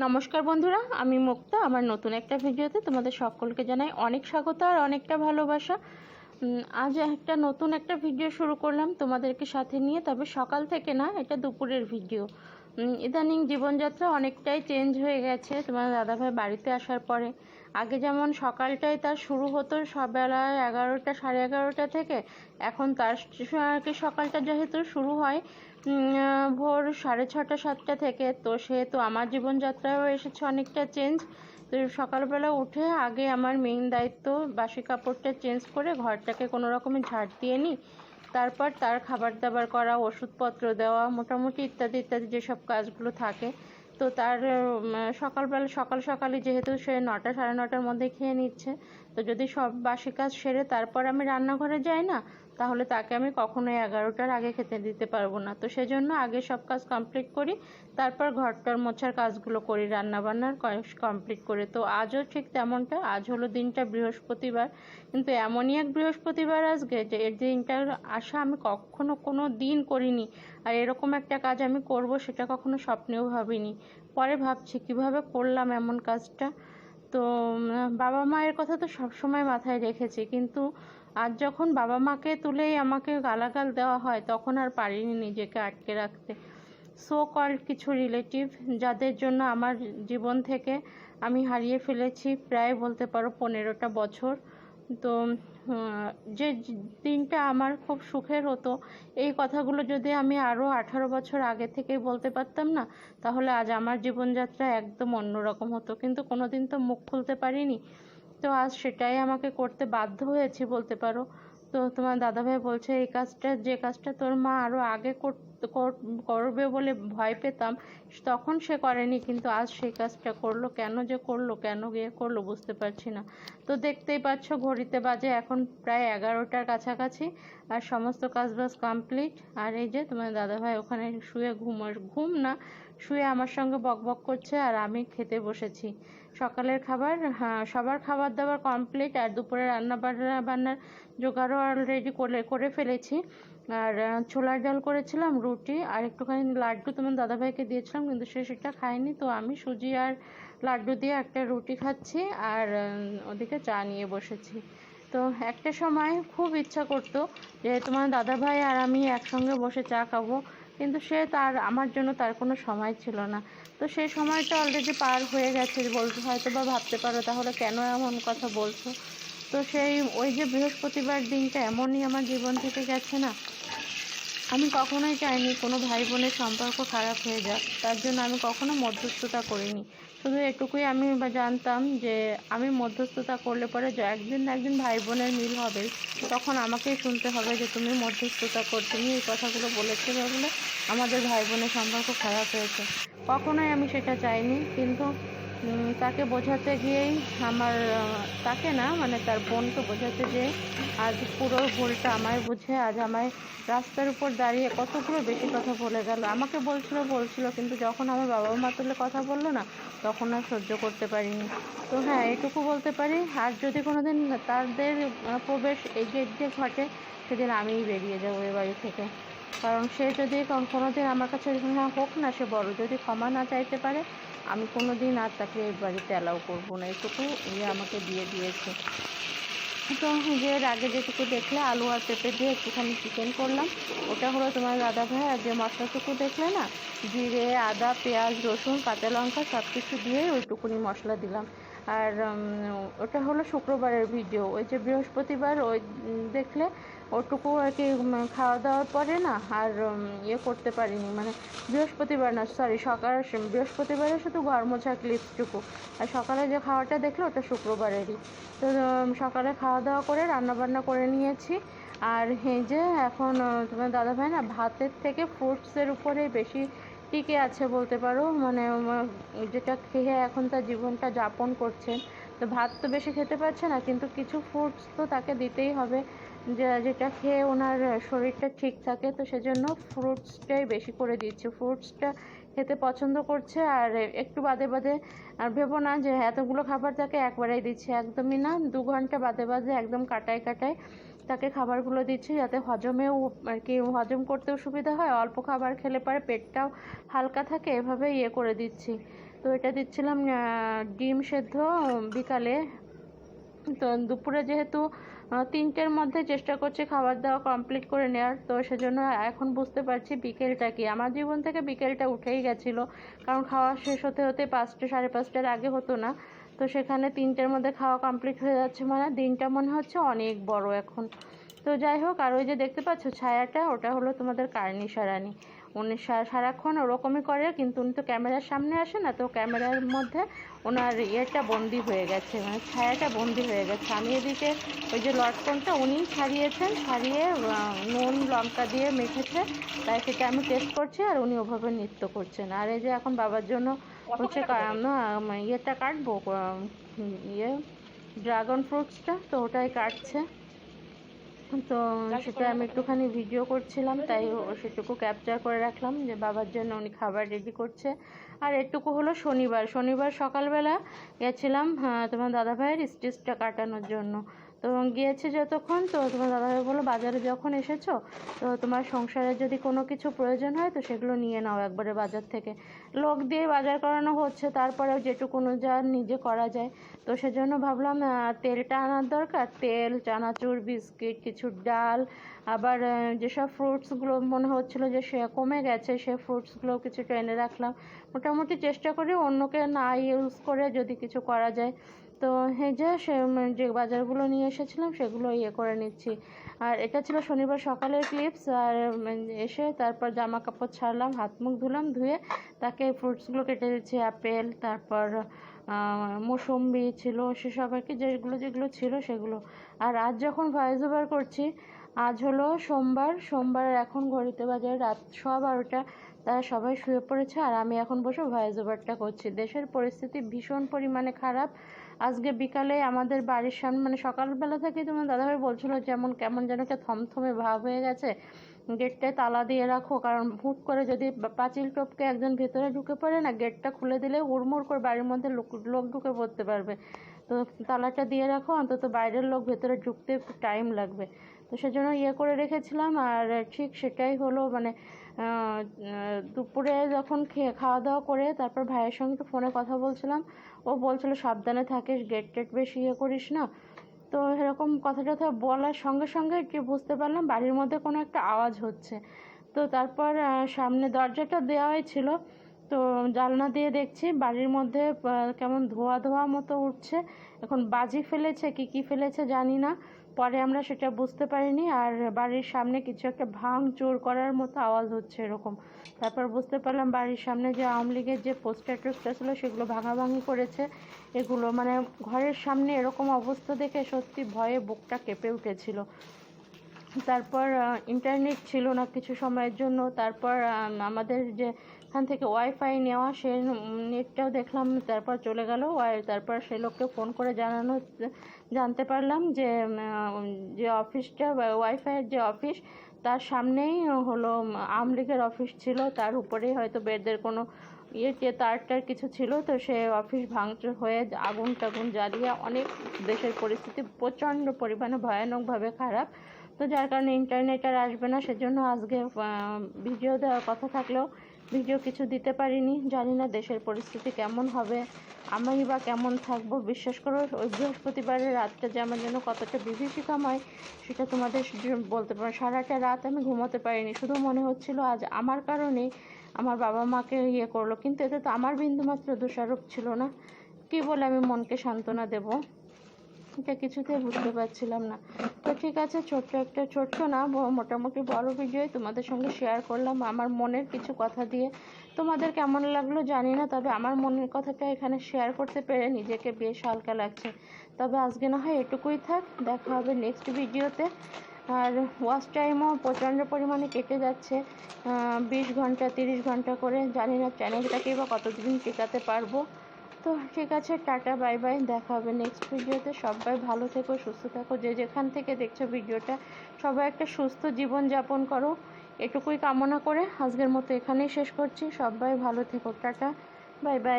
নমস্কার বন্ধুরা, আমি মুক্তা। আমার নতুন একটা ভিডিওতে তোমাদের সকলকে জানাই অনেক স্বাগত আর অনেকটা ভালোবাসা। আজ নতুন একটা ভিডিও শুরু করলাম তোমাদেরকে সাথে নিয়ে, তবে সকাল থেকে না, এটা দুপুরের ভিডিও। ইদানিং জীবনযাত্রা অনেকটাই চেঞ্জ হয়ে গেছে তোমার দাদাভাই বাড়িতে আসার পরে। আগে যেমন সকালটাই তার শুরু হতো সবেলা 11টা সাড়ে 11টা থেকে, এখন তার সকালটা যেহেতু শুরু হয় ভোর 6:30 7টা থেকে, তো সেহেতু আমার জীবনযাত্রাও এসেছে অনেকটা চেঞ্জ। তো সকালবেলা উঠে আগে আমার মেইন দায়িত্ব বাসি কাপড়টা চেঞ্জ করে ঘরটাকে কোনো রকমে ঝাড় দিয়ে নিই। তারপর তার খাবার দাবার করা, ওষুধপত্র দেওয়া, মোটামুটি ইত্যাদি ইত্যাদি যেসব কাজগুলো থাকে। তো তার সকালবেলা সকালই যেহেতু সে 9টা সাড়ে 9টার মধ্যে খেয়ে নিচ্ছে, তো যদি সব বাসি কাজ সেরে তারপর আমি রান্নাঘরে যাই না, তাহলে তাকে আমি কখনোই 11টার আগে খেতে দিতে পারবো না। তো সেজন্য আগে সব কাজ কমপ্লিট করি, তারপর ঘরটার মোছার কাজগুলো করি রান্নাবান্নার কমপ্লিট করে। তো আজও ঠিক তেমনটা। আজ হলো দিনটা বৃহস্পতিবার, কিন্তু এমনই এক বৃহস্পতিবার আজকে যে এর দিনটার আশা আমি কখনো কোনো দিন করিনি। আর এরকম একটা কাজ আমি করব সেটা কখনো স্বপ্নেও ভাবিনি। পরে ভাবছি কিভাবে করলাম এমন কাজটা। তো বাবা মায়ের কথা তো সবসময় মাথায় রেখেছি, কিন্তু আজ যখন বাবা মাকে তুলেই আমাকে গালাগাল দেওয়া হয়, তখন আর পারিনি নিজেকে আটকে রাখতে। সো কল্ড কিছু রিলেটিভ, যাদের জন্য আমার জীবন থেকে আমি হারিয়ে ফেলেছি প্রায় বলতে পারো 15টা বছর। তো যে দিনটা আমার খুব সুখের হতো, এই কথাগুলো যদি আমি আরও 18 বছর আগে থেকেই বলতে পারতাম না, তাহলে আজ আমার জীবনযাত্রা একদম অন্যরকম হতো। কিন্তু কোনোদিন তো মুখ খুলতে পারিনি, তো আজ সেটাই আমাকে করতে বাধ্য হয়েছি বলতে পারো। তো তোমার দাদাভাই বলছে এই কাজটা, যে কাজটা তোর মা আরও আগে করবে বলে ভয় পেতাম, তখন সে করেনি, কিন্তু আজ সেই কাজটা করলো। কেন যে করলো, কেন গিয়ে করলো বুঝতে পারছি না। তো দেখতেই পাচ্ছ ঘড়িতে বাজে এখন প্রায় 11টার কাছাকাছি, আর সমস্ত কাজবাজ কমপ্লিট। আর এই যে তোমার দাদাভাই ওখানে শুয়ে ঘুম না শুয়ে আমার সঙ্গে বকবক করছে, আর আমি খেতে বসেছি। সকালের খাবার, হ্যাঁ, সবার খাবার দাবার কমপ্লিট, আর দুপুরে বান্নার জোগাড়ও অলরেডি করে ফেলেছি। আর ছোলার ডাল করেছিলাম, রুটি আর একটুখানি লাড্ডু তোমার দাদাভাইকে দিয়েছিলাম, কিন্তু সে সেটা খায়নি। তো আমি সুজি আর লাড্ডু দিয়ে একটা রুটি খাচ্ছি, আর ওদিকে চা নিয়ে বসেছি। তো একটা সময় খুব ইচ্ছা করতো যে তোমার দাদাভাই আর আমি একসঙ্গে বসে চা খাবো, কিন্তু আমার জন্য তার কোনো সময় ছিল না। তো সেই সময়টা অলরেডি পার হয়ে গেছে বলতে, হয়তো বা ভাবতে পারো তাহলে কেন এমন কথা বলছো। তো ওই যে বৃহস্পতিবার দিনটা এমনই আমার জীবন থেকে গেছে না। আমি কখনোই চাইনি কোনো ভাই বোনের সম্পর্ক খারাপ হয়ে যাক, তার জন্য আমি কখনো মধ্যস্থতা করিনি। শুধু এটুকুই আমি জানতাম যে আমি মধ্যস্থতা করলে পরে একদিন না একদিন ভাই বোনের মিল হবে, তখন আমাকেই শুনতে হবে যে তুমি মধ্যস্থতা তুমি এই কথাগুলো বলেছো বলে আমাদের ভাই বোনের সম্পর্ক খারাপ হয়েছে। কখনোই আমি সেটা চাইনি, কিন্তু তাকে বোঝাতে গিয়েই তাকে না, মানে তার বোনকে বোঝাতে যেয়ে আজ পুরো ভুলটা আমায় বুঝে আজ আমায় রাস্তার উপর দাঁড়িয়ে কতগুলো বেশি কথা বলে গেল। আমাকে বলছিল, কিন্তু যখন আমার বাবা মা তুলে কথা বললো না, তখন আর সহ্য করতে পারিনি। তো হ্যাঁ, এটুকু বলতে পারি, আর যদি কোনোদিন তাদের প্রবেশ এই গেট দিয়ে ঘটে, সেদিন আমিই বেরিয়ে যাবো এ বাড়ি থেকে। কারণ সে যদি কোনোদিন আমার কাছে হোক না, সে বড়, যদি ক্ষমা না চাইতে পারে, আমি কোনো দিন আর তাকে এই বাড়িতে অ্যালাউ করবো না। এটুকু আমাকে দিয়ে দিয়েছে। তো এর আগে যেটুকু দেখলে আলু আর পেঁপে দিয়ে একটুখানি চিকেন করলাম, ওটা হলো তোমার দাদাভাই। আর যে মশলাটুকু দেখলে না, জিরে, আদা, পেঁয়াজ, রসুন, কাঁচা লঙ্কা সব কিছু দিয়ে ওইটুকুনি মশলা দিলাম। আর ওটা হলো শুক্রবারের ভিডিও। ওই যে বৃহস্পতিবার ওই দেখলে ওটুকু আর কি খাওয়া দাওয়ার পরে না আর করতে পারিনি, মানে বৃহস্পতিবার না, সরি, বৃহস্পতিবারে শুধু ঘর মোছা ক্লিপসটুকু, আর সকালে যে খাওয়াটা দেখলে ওটা শুক্রবারেরই। তো সকালে খাওয়া দাওয়া করে রান্নাবান্না করে নিয়েছি। আর এই যে এখন তোমার দাদাভাই না ভাতের থেকে ফ্রুটসের উপরে বেশি টিকে আছে বলতে পারো, মানে যেটা খেয়ে এখন তার জীবনটা যাপন করছেন। তো ভাত তো বেশি খেতে পারছে না, কিন্তু কিছু ফ্রুটস তো তাকে দিতেই হবে, যেটা খেয়ে ওনার শরীরটা ঠিক থাকে। তো সেজন্য ফ্রুটসটাই বেশি করে দিচ্ছি, ফ্রুটসটা খেতে পছন্দ করছে। আর একটু বাদে বাদে, আর ভেবো না যে এতগুলো খাবার তাকে একবারেই দিচ্ছি, একদমই না, 2 ঘন্টা বাদে বাদে একদম কাটায় তাকে খাবারগুলো দিচ্ছি, যাতে হজমেও আর কি হজম করতেও সুবিধা হয়, অল্প খাবার খেলে পরে পেটটাও হালকা থাকে, এভাবে করে দিচ্ছি। তো এটা দিচ্ছিলাম ডিম সেদ্ধ বিকালে। তো দুপুরে যেহেতু 3টের মধ্যে চেষ্টা করছি খাবার দাওয়া কমপ্লিট করে নেওয়ার, তো সেজন্য এখন বুঝতে পারছি বিকেলটা কি। আমার জীবন থেকে বিকেলটা উঠেই গেছিলো, কারণ খাওয়া শেষ হতে হতে 5টে 5:30টার আগে হতো না। তো সেখানে 3টের মধ্যে খাওয়া কমপ্লিট হয়ে যাচ্ছে, মানে দিনটা মনে হচ্ছে অনেক বড় এখন। তো যাই হোক, আর ওই যে দেখতে পাচ্ছ ছায়াটা, ওটা হলো তোমাদের কার্নিশা রানী। উনি সারাক্ষণ ওরকমই করে, কিন্তু উনি তো ক্যামেরার সামনে আসে না, তো ক্যামেরার মধ্যে ওনার ইয়েটা বন্দি হয়ে গেছে, মানে ছায়াটা বন্দি হয়ে গেছে। আমি এদিকে ওই যে লটকনটা উনিই ছাড়িয়েছেন, ছাড়িয়ে নুন লঙ্কা দিয়ে মেখেছে, তাই সেটা আমি টেস্ট করছি, আর উনি ওভাবে নৃত্য করছেন। আর এই যে এখন বাবার জন্য হচ্ছে ইয়েটা কাটবো, ইয়ে ড্রাগন ফ্রুটসটা, তো ওটাই কাটছে। তো সেটা আমি একটুখানি ভিডিও করছিলাম, তাই সেটুকু ক্যাপচার করে রাখলাম যে বাবার জন্য উনি খাবার রেডি করছে। আর এটুকু হলো শনিবার সকালবেলা গেছিলাম তোমার দাদাভাইয়ের স্টিচটা কাটানোর জন্য। তো গিয়েছে যতক্ষণ, তো তোমার দাদাভাই বললো বাজারে যখন এসেছো, তো তোমার সংসারের যদি কোনো কিছু প্রয়োজন হয় তো সেগুলো নিয়ে নাও একবারে বাজার থেকে। লোক দিয়ে বাজার করানো হচ্ছে, তারপরেও যেটুকুনো যা নিজে করা যায়। তো সেজন্য ভাবলাম তেলটা আনার দরকার, তেল, চানাচুর, বিস্কিট, কিছু ডাল, আবার যেসব ফ্রুটসগুলো মনে হচ্ছিলো যে সে কমে গেছে, সে ফ্রুটসগুলো কিছুটা এনে রাখলাম। মোটামুটি চেষ্টা করি অন্যকে না ইউজ করে যদি কিছু করা যায়। তো এই যে বাজারগুলো নিয়ে এসেছিলাম সেগুলো ইয়ে করে নিচ্ছি। আর এটা ছিল শনিবার সকালের ক্লিপস। আর এসে তারপর জামা কাপড় ছাড়লাম, হাত মুখ ধুলাম, ধুয়ে তাকে ফ্রুটসগুলো কেটে দিচ্ছি, আপেল, তারপর মৌসম্বি ছিল, সেসব আর কি, যেগুলো ছিল সেগুলো। আর আজ যখন ভয়েস ওভার করছি, আজ হলো সোমবার এখন ঘড়িতে বাজে রাত 12:15। তারা সবাই শুয়ে পড়েছে, আর আমি এখন বসে ভয়েস ওভারটা করছি। দেশের পরিস্থিতি ভীষণ পরিমাণে খারাপ। আজকে বিকালে আমাদের বাড়ির সামনে, মানে সকালবেলা থেকেই তোমার দাদাভাই বলছিল কেমন যেন একটা থমথমে ভাব হয়ে গেছে, গেটটায় তালা দিয়ে রাখো, কারণ হুট করে যদি পাঁচিল টপকে একজন ভেতরে ঢুকে পড়ে না, গেটটা খুলে দিলে হুড়মুড় করে বাড়ির মধ্যে লোক ঢুকে পড়তে পারবে। তো তালাটা দিয়ে রাখো, অন্তত বাইরের লোক ভেতরে ঢুকতে একটু টাইম লাগবে। তো সেজন্য ইয়ে করে রেখেছিলাম। আর ঠিক সেটাই হলো, মানে দুপুরে যখন খাওয়া দাওয়া করে তারপর ভাইয়ের সঙ্গে একটু ফোনে কথা বলছিলাম। ও বলছিল সাবধানে থাকিস, গেট টেট বেশি ইয়ে করিস না। তো এরকম কথা টথা বলার সঙ্গে সঙ্গে যে বুঝতে পারলাম বাড়ির মধ্যে কোনো একটা আওয়াজ হচ্ছে। তো তারপর সামনে দরজাটা দেওয়াই ছিল, তো জানলা দিয়ে দেখছি বাড়ির মধ্যে কেমন ধোয়া ধোয়া মতো উঠছে। এখন বাজি ফেলেছে কি ফেলেছে জানি না, পরে আমরা সেটা বুঝতে পারিনি। আর বাড়ির সামনে কিছু একটা ভাঙচুর করার মতো আওয়াজ হচ্ছে এরকম। তারপর বুঝতে পারলাম বাড়ির সামনে যে আওয়ামী লীগের যে পোস্টার টোস্টার ছিল সেগুলো ভাঙাভাঙি করেছে। এগুলো মানে ঘরের সামনে এরকম অবস্থা দেখে সত্যি ভয়ে বুকটা কেঁপে উঠেছিল। তারপর ইন্টারনেট ছিল না কিছু সময়ের জন্য। তারপর আমাদের যে এখান থেকে ওয়াইফাই নেওয়া, সে নেটটাও দেখলাম তারপর চলে গেল। তারপর সে লোককে ফোন করে জানতে পারলাম যে অফিসটা, ওয়াইফাইয়ের যে অফিস, তার সামনেই হলো আওয়ামী লীগের অফিস ছিল, তার উপরেই হয়তো বেদের কোনো তার কিছু ছিল। তো সে অফিস ভাঙচুর হয়ে আগুন টাগুন জ্বালিয়ে অনেক, দেশের পরিস্থিতি প্রচণ্ড পরিমাণে ভয়ানকভাবে খারাপ। তো যার কারণে ইন্টারনেট আর আসবে না, সেজন্য আজকে ভিডিও দেওয়ার কথা থাকলেও ভিডিও কিছু দিতে পারিনি। জানি না দেশের পরিস্থিতি কেমন হবে, আমি বা কেমন থাকবো। বিশ্বাস করো ওই বৃহস্পতিবারের রাতটা যে আমার জন্য কতটা বিভীষিকাময় সেটা তোমাদের বলতে পারো। সারাটা রাত আমি ঘুমোতে পারিনি, শুধু মনে হচ্ছিল আজ আমার কারণে আমার বাবা মাকে ইয়ে করলো, কিন্তু এতে তো আমার বিন্দুমাত্র দোষারোপ ছিল না। কী বলে আমি মনকে সান্ত্বনা দেবো, এটা কিছুতেই বুঝতে পারছিলাম না। তো ঠিক আছে, ছোট্ট না মোটামুটি বড় ভিডিওই তোমাদের সঙ্গে শেয়ার করলাম আমার মনের কিছু কথা দিয়ে। তোমাদের কেমন লাগলো জানি না, তবে আমার মনের কথাটা এখানে শেয়ার করতে পেরে নিজেকে বেশ হালকা লাগছে। তবে আজকে না হয় এটুকুই থাক, দেখা হবে নেক্সট ভিডিওতে। আর ওয়াচ টাইমও প্রচণ্ড পরিমাণে কেটে যাচ্ছে, 20 ঘন্টা 30 ঘন্টা করে। জানি না চ্যানেলটাকেই বা কতদিন টেকাতে পারবো। তো ঠিক আছে, টাটা বাই বাই, দেখা হবে নেক্সট ভিডিওতে। সবাই ভালো থেকো, সুস্থ থাকো, যে যেখান থেকে দেখছো ভিডিওটা সবাই একটা সুস্থ জীবন যাপন করো, এটুকুই কামনা করে আজকের মতো এখানেই শেষ করছি। সবাই ভালো থেকো, টাটা বাই বাই।